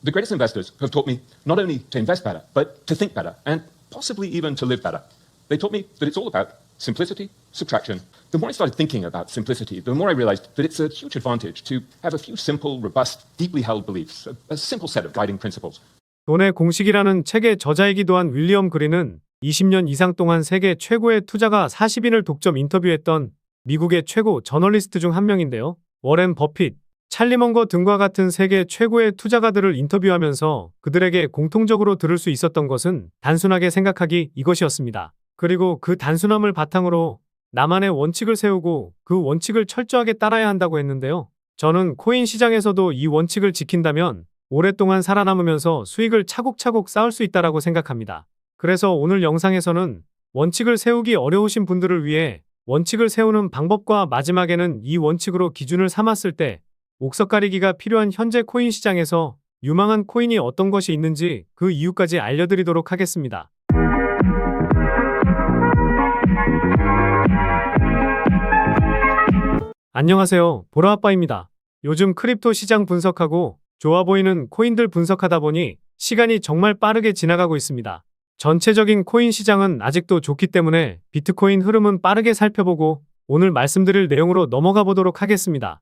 The greatest investors have taught me not only to invest better, but to think better and possibly even to live better. They taught me that it's all about simplicity, subtraction. The more I started thinking about simplicity, the more I realized that it's a huge advantage to have a few simple, robust, deeply held beliefs, a simple set of guiding principles. 돈의 공식이라는 책의 저자이기도 한 윌리엄 그린은 20년 이상 동안 세계 최고의 투자가 40인을 독점 인터뷰했던 미국의 최고 저널리스트 중 한 명인데요. 워렌 버핏, 찰리 먼거 등과 같은 세계 최고의 투자가들을 인터뷰하면서 그들에게 공통적으로 들을 수 있었던 것은 단순하게 생각하기 이것이었습니다. 그리고 그 단순함을 바탕으로 나만의 원칙을 세우고 그 원칙을 철저하게 따라야 한다고 했는데요. 저는 코인 시장에서도 이 원칙을 지킨다면 오랫동안 살아남으면서 수익을 차곡차곡 쌓을 수 있다고 생각합니다. 그래서 오늘 영상에서는 원칙을 세우기 어려우신 분들을 위해 원칙을 세우는 방법과 마지막에는 이 원칙으로 기준을 삼았을 때 옥석 가리기가 필요한 현재 코인 시장에서 유망한 코인이 어떤 것이 있는지 그 이유까지 알려드리도록 하겠습니다. 안녕하세요, 보라아빠입니다. 요즘 크립토 시장 분석하고 좋아 보이는 코인들 분석하다 보니 시간이 정말 빠르게 지나가고 있습니다. 전체적인 코인 시장은 아직도 좋기 때문에 비트코인 흐름은 빠르게 살펴보고 오늘 말씀드릴 내용으로 넘어가 보도록 하겠습니다.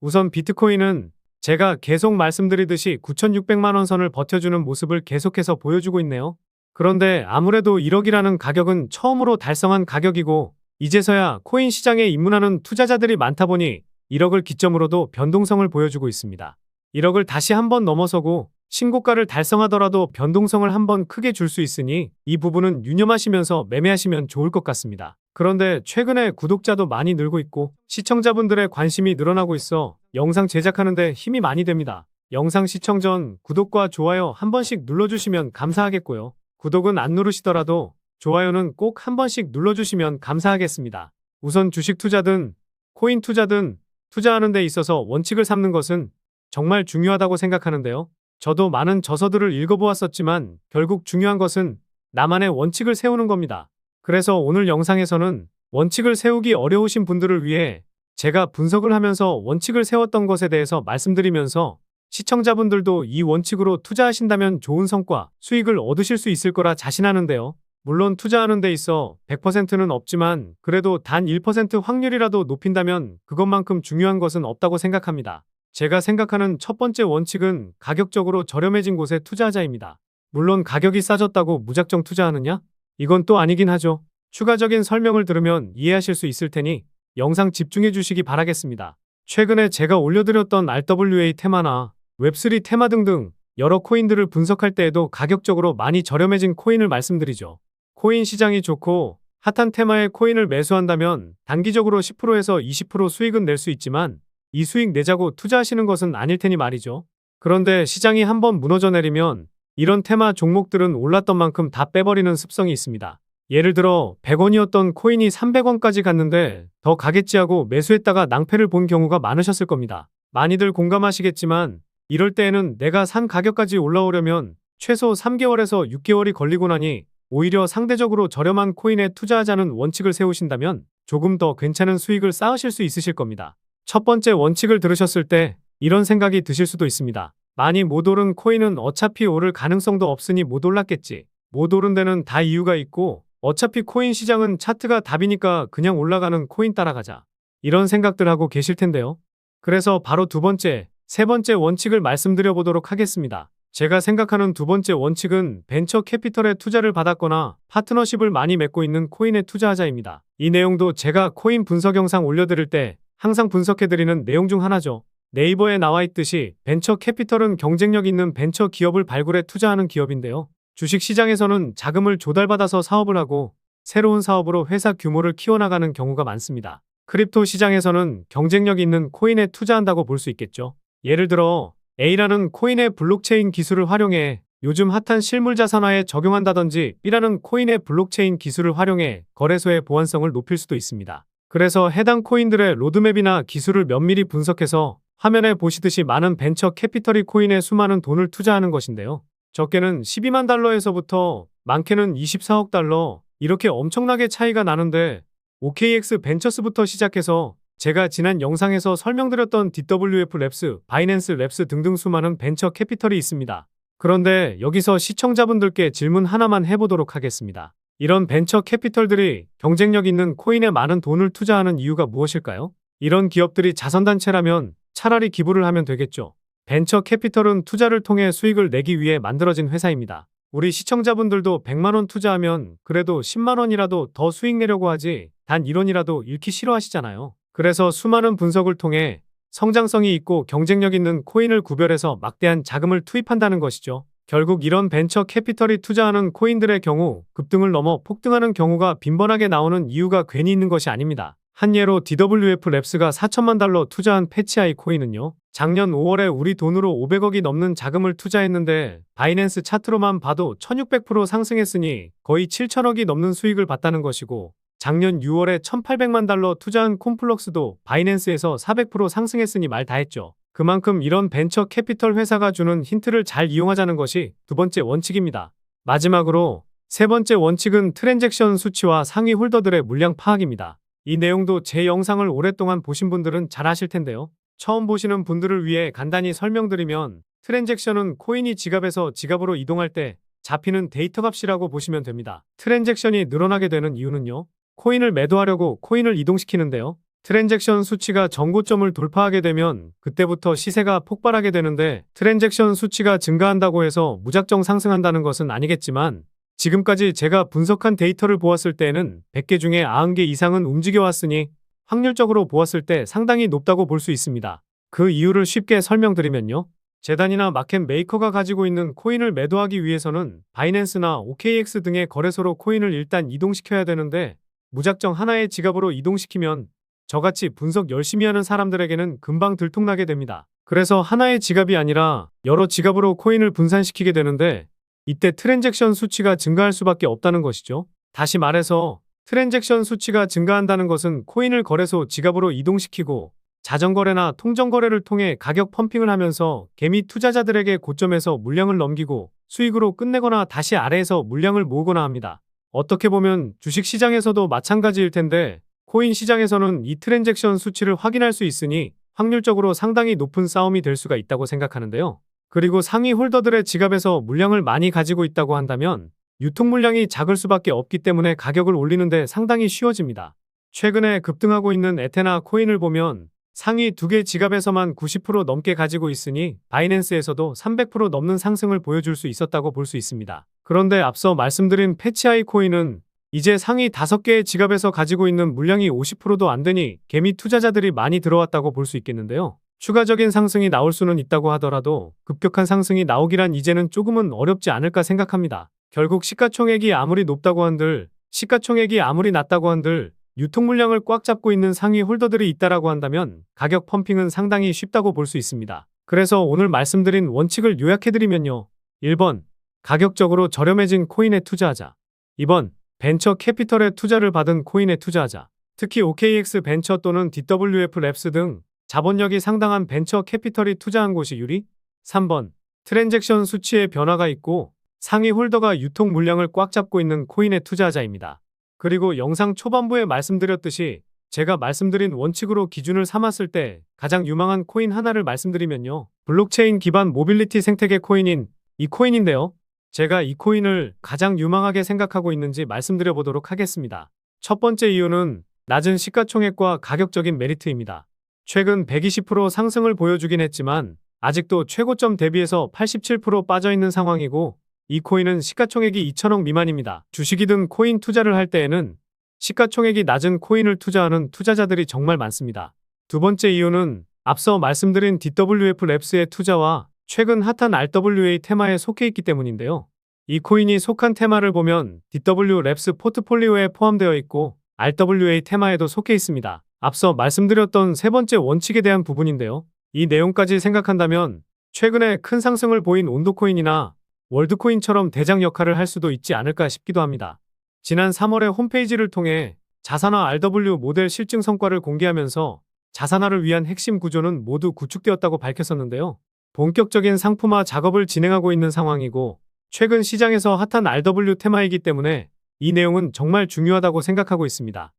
우선 비트코인은 제가 계속 말씀드리듯이 9,600만 원 선을 버텨주는 모습을 계속해서 보여주고 있네요. 그런데 아무래도 1억이라는 가격은 처음으로 달성한 가격이고 이제서야 코인 시장에 입문하는 투자자들이 많다 보니 1억을 기점으로도 변동성을 보여주고 있습니다. 1억을 다시 한번 넘어서고 신고가를 달성하더라도 변동성을 한번 크게 줄 수 있으니 이 부분은 유념하시면서 매매하시면 좋을 것 같습니다. 그런데 최근에 구독자도 많이 늘고 있고 시청자분들의 관심이 늘어나고 있어 영상 제작하는데 힘이 많이 됩니다. 영상 시청 전 구독과 좋아요 한 번씩 눌러주시면 감사하겠고요. 구독은 안 누르시더라도 좋아요는 꼭 한 번씩 눌러주시면 감사하겠습니다. 우선 주식 투자든 코인 투자든 투자하는 데 있어서 원칙을 삼는 것은 정말 중요하다고 생각하는데요. 저도 많은 저서들을 읽어보았었지만 결국 중요한 것은 나만의 원칙을 세우는 겁니다. 그래서 오늘 영상에서는 원칙을 세우기 어려우신 분들을 위해 제가 분석을 하면서 원칙을 세웠던 것에 대해서 말씀드리면서 시청자분들도 이 원칙으로 투자하신다면 좋은 성과, 수익을 얻으실 수 있을 거라 자신하는데요. 물론 투자하는 데 있어 100%는 없지만 그래도 단 1% 확률이라도 높인다면 그것만큼 중요한 것은 없다고 생각합니다. 제가 생각하는 첫 번째 원칙은 가격적으로 저렴해진 곳에 투자하자입니다. 물론 가격이 싸졌다고 무작정 투자하느냐? 이건 또 아니긴 하죠. 추가적인 설명을 들으면 이해하실 수 있을 테니 영상 집중해 주시기 바라겠습니다. 최근에 제가 올려드렸던 RWA 테마나 웹3 테마 등등 여러 코인들을 분석할 때에도 가격적으로 많이 저렴해진 코인을 말씀드리죠. 코인 시장이 좋고 핫한 테마의 코인을 매수한다면 단기적으로 10%에서 20% 수익은 낼 수 있지만 이 수익 내자고 투자하시는 것은 아닐 테니 말이죠. 그런데 시장이 한번 무너져 내리면 이런 테마 종목들은 올랐던 만큼 다 빼버리는 습성이 있습니다. 예를 들어 100원이었던 코인이 300원까지 갔는데 더 가겠지 하고 매수했다가 낭패를 본 경우가 많으셨을 겁니다. 많이들 공감하시겠지만 이럴 때에는 내가 산 가격까지 올라오려면 최소 3개월에서 6개월이 걸리고 나니 오히려 상대적으로 저렴한 코인에 투자하자는 원칙을 세우신다면 조금 더 괜찮은 수익을 쌓으실 수 있으실 겁니다. 첫 번째 원칙을 들으셨을 때 이런 생각이 드실 수도 있습니다. 많이 못 오른 코인은 어차피 오를 가능성도 없으니 못 올랐겠지. 못 오른 데는 다 이유가 있고 어차피 코인 시장은 차트가 답이니까 그냥 올라가는 코인 따라가자. 이런 생각들 하고 계실 텐데요. 그래서 바로 두 번째, 세 번째 원칙을 말씀드려 보도록 하겠습니다. 제가 생각하는 두 번째 원칙은 벤처 캐피털에 투자를 받았거나 파트너십을 많이 맺고 있는 코인에 투자하자입니다. 이 내용도 제가 코인 분석 영상 올려드릴 때 항상 분석해드리는 내용 중 하나죠. 네이버에 나와 있듯이 벤처 캐피털은 경쟁력 있는 벤처 기업을 발굴해 투자하는 기업인데요. 주식시장에서는 자금을 조달받아서 사업을 하고 새로운 사업으로 회사 규모를 키워나가는 경우가 많습니다. 크립토 시장에서는 경쟁력 있는 코인에 투자한다고 볼 수 있겠죠. 예를 들어 A라는 코인의 블록체인 기술을 활용해 요즘 핫한 실물자산화에 적용한다든지 B라는 코인의 블록체인 기술을 활용해 거래소의 보안성을 높일 수도 있습니다. 그래서 해당 코인들의 로드맵이나 기술을 면밀히 분석해서 화면에 보시듯이 많은 벤처 캐피털이 코인에 수많은 돈을 투자하는 것인데요. 적게는 12만 달러에서부터 많게는 24억 달러 이렇게 엄청나게 차이가 나는데 OKX 벤처스부터 시작해서 제가 지난 영상에서 설명드렸던 DWF 랩스, 바이낸스 랩스 등등 수많은 벤처 캐피털이 있습니다. 그런데 여기서 시청자분들께 질문 하나만 해보도록 하겠습니다. 이런 벤처 캐피털들이 경쟁력 있는 코인에 많은 돈을 투자하는 이유가 무엇일까요? 이런 기업들이 자선단체라면 차라리 기부를 하면 되겠죠. 벤처 캐피털은 투자를 통해 수익을 내기 위해 만들어진 회사입니다. 우리 시청자분들도 100만 원 투자하면 그래도 10만 원이라도 더 수익 내려고 하지 단 1원이라도 잃기 싫어하시잖아요. 그래서 수많은 분석을 통해 성장성이 있고 경쟁력 있는 코인을 구별해서 막대한 자금을 투입한다는 것이죠. 결국 이런 벤처 캐피털이 투자하는 코인들의 경우 급등을 넘어 폭등하는 경우가 빈번하게 나오는 이유가 괜히 있는 것이 아닙니다. 한 예로 DWF 랩스가 4천만 달러 투자한 패치아이 코인은요. 작년 5월에 우리 돈으로 500억이 넘는 자금을 투자했는데 바이낸스 차트로만 봐도 1600% 상승했으니 거의 7천억이 넘는 수익을 봤다는 것이고 작년 6월에 1800만 달러 투자한 콤플럭스도 바이낸스에서 400% 상승했으니 말 다 했죠. 그만큼 이런 벤처 캐피털 회사가 주는 힌트를 잘 이용하자는 것이 두 번째 원칙입니다. 마지막으로 세 번째 원칙은 트랜잭션 수치와 상위 홀더들의 물량 파악입니다. 이 내용도 제 영상을 오랫동안 보신 분들은 잘 아실 텐데요. 처음 보시는 분들을 위해 간단히 설명드리면 트랜잭션은 코인이 지갑에서 지갑으로 이동할 때 잡히는 데이터 값이라고 보시면 됩니다. 트랜잭션이 늘어나게 되는 이유는요. 코인을 매도하려고 코인을 이동시키는데요. 트랜잭션 수치가 전고점을 돌파하게 되면 그때부터 시세가 폭발하게 되는데 트랜잭션 수치가 증가한다고 해서 무작정 상승한다는 것은 아니겠지만 지금까지 제가 분석한 데이터를 보았을 때에는 100개 중에 90개 이상은 움직여왔으니 확률적으로 보았을 때 상당히 높다고 볼 수 있습니다. 그 이유를 쉽게 설명드리면요. 재단이나 마켓 메이커가 가지고 있는 코인을 매도하기 위해서는 바이낸스나 OKX 등의 거래소로 코인을 일단 이동시켜야 되는데 무작정 하나의 지갑으로 이동시키면 저같이 분석 열심히 하는 사람들에게는 금방 들통나게 됩니다. 그래서 하나의 지갑이 아니라 여러 지갑으로 코인을 분산시키게 되는데 이때 트랜잭션 수치가 증가할 수밖에 없다는 것이죠. 다시 말해서 트랜잭션 수치가 증가한다는 것은 코인을 거래소 지갑으로 이동시키고 자전거래나 통정거래를 통해 가격 펌핑을 하면서 개미 투자자들에게 고점에서 물량을 넘기고 수익으로 끝내거나 다시 아래에서 물량을 모으거나 합니다. 어떻게 보면 주식시장에서도 마찬가지일 텐데 코인 시장에서는 이 트랜잭션 수치를 확인할 수 있으니 확률적으로 상당히 높은 싸움이 될 수가 있다고 생각하는데요. 그리고 상위 홀더들의 지갑에서 물량을 많이 가지고 있다고 한다면 유통 물량이 작을 수밖에 없기 때문에 가격을 올리는데 상당히 쉬워집니다. 최근에 급등하고 있는 에테나 코인을 보면 상위 2개 지갑에서만 90% 넘게 가지고 있으니 바이낸스에서도 300% 넘는 상승을 보여줄 수 있었다고 볼 수 있습니다. 그런데 앞서 말씀드린 패치아이 코인은 이제 상위 5개의 지갑에서 가지고 있는 물량이 50%도 안 되니 개미 투자자들이 많이 들어왔다고 볼 수 있겠는데요. 추가적인 상승이 나올 수는 있다고 하더라도 급격한 상승이 나오기란 이제는 조금은 어렵지 않을까 생각합니다. 결국 시가총액이 아무리 높다고 한들, 시가총액이 아무리 낮다고 한들 유통 물량을 꽉 잡고 있는 상위 홀더들이 있다라고 한다면 가격 펌핑은 상당히 쉽다고 볼 수 있습니다. 그래서 오늘 말씀드린 원칙을 요약해드리면요. 1번, 가격적으로 저렴해진 코인에 투자하자. 2번, 벤처 캐피털에 투자를 받은 코인에 투자하자. 특히 OKX 벤처 또는 DWF 랩스 등 자본력이 상당한 벤처 캐피털이 투자한 곳이 유리. 3번, 트랜잭션 수치에 변화가 있고 상위 홀더가 유통 물량을 꽉 잡고 있는 코인에 투자하자입니다. 그리고 영상 초반부에 말씀드렸듯이 제가 말씀드린 원칙으로 기준을 삼았을 때 가장 유망한 코인 하나를 말씀드리면요. 블록체인 기반 모빌리티 생태계 코인인 이 코인인데요. 제가 이 코인을 가장 유망하게 생각하고 있는지 말씀드려 보도록 하겠습니다. 첫 번째 이유는 낮은 시가총액과 가격적인 메리트입니다. 최근 120% 상승을 보여주긴 했지만 아직도 최고점 대비해서 87% 빠져있는 상황이고 이 코인은 시가총액이 2천억 미만입니다. 주식이든 코인 투자를 할 때에는 시가총액이 낮은 코인을 투자하는 투자자들이 정말 많습니다. 두 번째 이유는 앞서 말씀드린 DWF 랩스의 투자와 최근 핫한 RWA 테마에 속해 있기 때문인데요. 이 코인이 속한 테마를 보면 DW 랩스 포트폴리오에 포함되어 있고 RWA 테마에도 속해 있습니다. 앞서 말씀드렸던 세 번째 원칙에 대한 부분인데요. 이 내용까지 생각한다면 최근에 큰 상승을 보인 온도코인이나 월드코인처럼 대장 역할을 할 수도 있지 않을까 싶기도 합니다. 지난 3월에 홈페이지를 통해 자산화 RW 모델 실증 성과를 공개하면서 자산화를 위한 핵심 구조는 모두 구축되었다고 밝혔었는데요. 본격적인 상품화 작업을 진행하고 있는 상황이고 최근 시장에서 핫한 RW 테마이기 때문에 이 내용은 정말 중요하다고 생각하고 있습니다.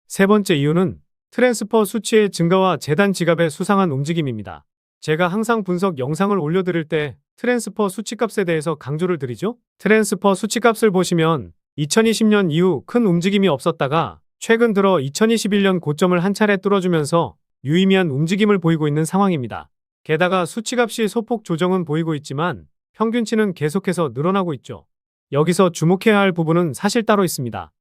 세 번째 이유는 트랜스퍼 수치의 증가와 재단 지갑의 수상한 움직임입니다. 제가 항상 분석 영상을 올려드릴 때 트랜스퍼 수치값에 대해서 강조를 드리죠. 트랜스퍼 수치값을 보시면 2020년 이후 큰 움직임이 없었다가 최근 들어 2021년 고점을 한 차례 뚫어주면서 유의미한 움직임을 보이고 있는 상황입니다. 게다가 수치값이 소폭 조정은 보이고 있지만 평균치는 계속해서 늘어나고 있죠. 여기서 주목해야 할 부분은 사실 따로 있습니다.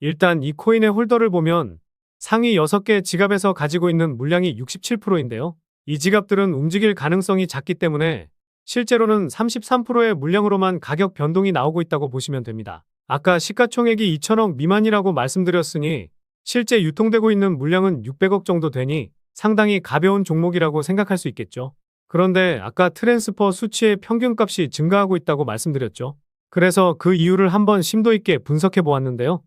일단 이 코인의 홀더를 보면 상위 6개 지갑에서 가지고 있는 물량이 67%인데요. 이 지갑들은 움직일 가능성이 작기 때문에 실제로는 33%의 물량으로만 가격 변동이 나오고 있다고 보시면 됩니다. 아까 시가총액이 2천억 미만이라고 말씀드렸으니 실제 유통되고 있는 물량은 600억 정도 되니 상당히 가벼운 종목이라고 생각할 수 있겠죠. 그런데 아까 트랜스퍼 수치의 평균값이 증가하고 있다고 말씀드렸죠. 그래서 그 이유를 한번 심도 있게 분석해 보았는데요.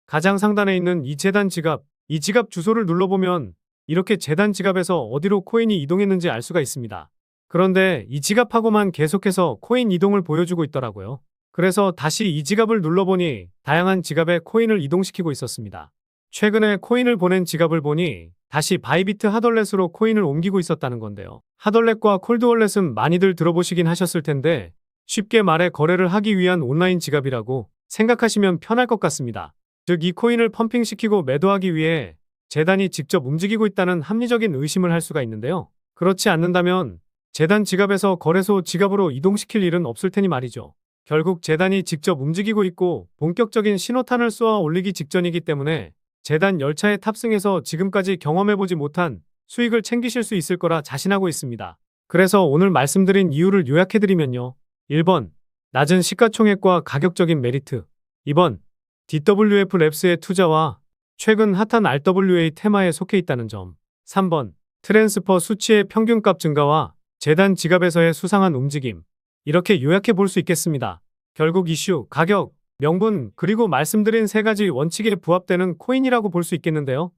가장 상단에 있는 이 재단 지갑, 이 지갑 주소를 눌러보면 이렇게 재단 지갑에서 어디로 코인이 이동했는지 알 수가 있습니다. 그런데 이 지갑하고만 계속해서 코인 이동을 보여주고 있더라고요. 그래서 다시 이 지갑을 눌러보니 다양한 지갑에 코인을 이동시키고 있었습니다. 최근에 코인을 보낸 지갑을 보니 다시 바이비트 핫월렛으로 코인을 옮기고 있었다는 건데요. 핫월렛과 콜드월렛은 많이들 들어보시긴 하셨을 텐데 쉽게 말해 거래를 하기 위한 온라인 지갑이라고 생각하시면 편할 것 같습니다. 즉, 이 코인을 펌핑시키고 매도하기 위해 재단이 직접 움직이고 있다는 합리적인 의심을 할 수가 있는데요. 그렇지 않는다면 재단 지갑에서 거래소 지갑으로 이동시킬 일은 없을 테니 말이죠. 결국 재단이 직접 움직이고 있고 본격적인 신호탄을 쏘아 올리기 직전이기 때문에 재단 열차에 탑승해서 지금까지 경험해보지 못한 수익을 챙기실 수 있을 거라 자신하고 있습니다. 그래서 오늘 말씀드린 이유를 요약해드리면요. 1번, 낮은 시가총액과 가격적인 메리트. 2번, DWF 랩스의 투자와 최근 핫한 RWA 테마에 속해 있다는 점. 3번, 트랜스퍼 수치의 평균값 증가와 재단 지갑에서의 수상한 움직임. 이렇게 요약해 볼 수 있겠습니다. 결국 이슈, 가격, 명분, 그리고 말씀드린 세 가지 원칙에 부합되는 코인이라고 볼 수 있겠는데요.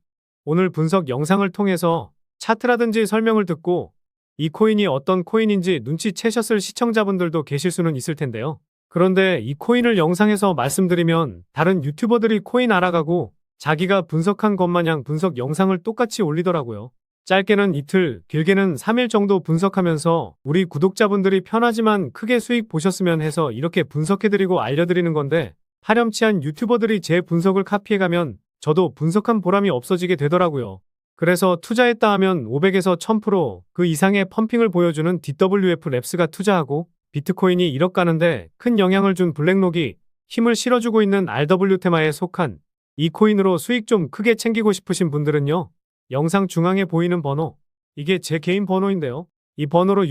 오늘 분석 영상을 통해서 차트라든지 설명을 듣고 이 코인이 어떤 코인인지 눈치채셨을 시청자분들도 계실 수는 있을 텐데요. 그런데 이 코인을 영상에서 말씀드리면 다른 유튜버들이 코인 알아가고 자기가 분석한 것 마냥 분석 영상을 똑같이 올리더라고요. 짧게는 이틀, 길게는 3일 정도 분석하면서 우리 구독자분들이 편하지만 크게 수익 보셨으면 해서 이렇게 분석해드리고 알려드리는 건데 파렴치한 유튜버들이 제 분석을 카피해가면 저도 분석한 보람이 없어지게 되더라고요. 그래서 투자했다 하면 500에서 1000%그 이상의 펌핑을 보여주는 DWF 랩스가 투자하고 비트코인이 1억 가는데 큰 영향을 준 블랙록이 힘을 실어주고 있는 RW 테마에 속한 이 코인으로 수익 좀 크게 챙기고 싶으신 분들은요. 영상 중앙에 보이는 번호, 이게 제 개인 번호인데요. 이 번호로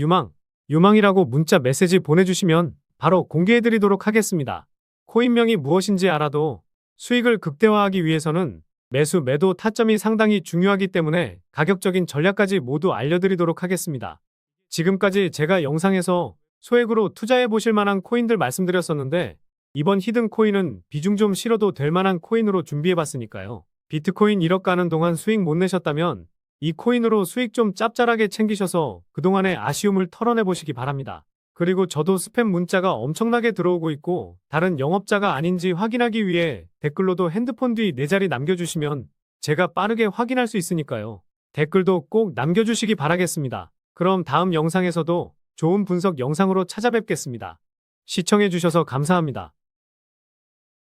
유망이라고 문자 메시지 보내주시면 바로 공개해드리도록 하겠습니다. 코인명이 무엇인지 알아도 수익을 극대화하기 위해서는 매수, 매도 타점이 상당히 중요하기 때문에 가격적인 전략까지 모두 알려드리도록 하겠습니다. 지금까지 제가 영상에서 소액으로 투자해 보실 만한 코인들 말씀드렸었는데 이번 히든 코인은 비중 좀 실어도 될 만한 코인으로 준비해 봤으니까요. 비트코인 1억 가는 동안 수익 못 내셨다면 이 코인으로 수익 좀 짭짤하게 챙기셔서 그동안의 아쉬움을 털어내 보시기 바랍니다. 그리고 저도 스팸 문자가 엄청나게 들어오고 있고 다른 영업자가 아닌지 확인하기 위해 댓글로도 핸드폰 뒤 4자리 남겨주시면 제가 빠르게 확인할 수 있으니까요. 댓글도 꼭 남겨주시기 바라겠습니다. 그럼 다음 영상에서도 좋은 분석 영상으로 찾아뵙겠습니다. 시청해주셔서 감사합니다.